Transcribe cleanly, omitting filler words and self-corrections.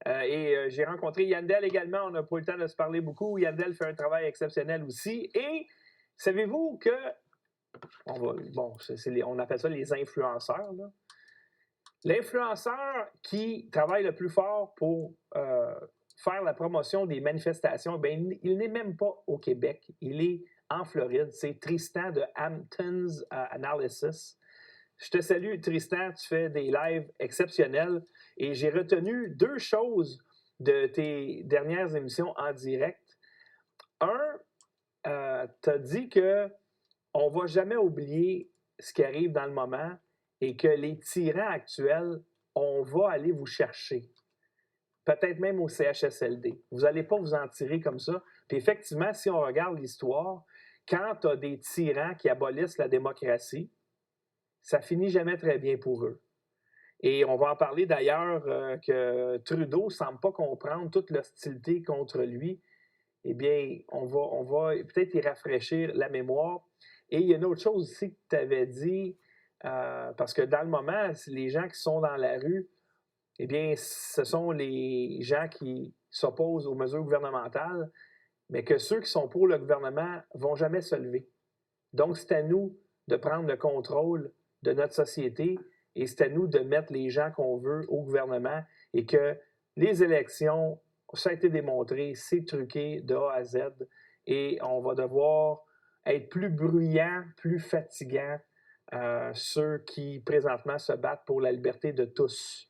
J'ai rencontré Yandel également. On n'a pas eu le temps de se parler beaucoup. Yandel fait un travail exceptionnel aussi. Et savez-vous que on appelle ça les influenceurs, là. L'influenceur qui travaille le plus fort pour faire la promotion des manifestations, bien, il n'est même pas au Québec. Il est en Floride. C'est Tristan de Hamptons Analysis. Je te salue, Tristan. Tu fais des lives exceptionnels. Et j'ai retenu 2 choses de tes dernières émissions en direct. Tu as dit qu'on ne va jamais oublier ce qui arrive dans le moment et que les tyrans actuels, on va aller vous chercher. Peut-être même au CHSLD. Vous n'allez pas vous en tirer comme ça. Puis effectivement, si on regarde l'histoire, quand tu as des tyrans qui abolissent la démocratie, ça finit jamais très bien pour eux. Et on va en parler d'ailleurs que Trudeau ne semble pas comprendre toute l'hostilité contre lui. Eh bien, on va peut-être y rafraîchir la mémoire. Et il y a une autre chose aussi que tu avais dit, parce que dans le moment, les gens qui sont dans la rue, eh bien, ce sont les gens qui s'opposent aux mesures gouvernementales, mais que ceux qui sont pour le gouvernement ne vont jamais se lever. Donc, c'est à nous de prendre le contrôle de notre société et c'est à nous de mettre les gens qu'on veut au gouvernement et que les élections, ça a été démontré, c'est truqué de A à Z et on va devoir être plus bruyant, plus fatigant, ceux qui présentement se battent pour la liberté de tous.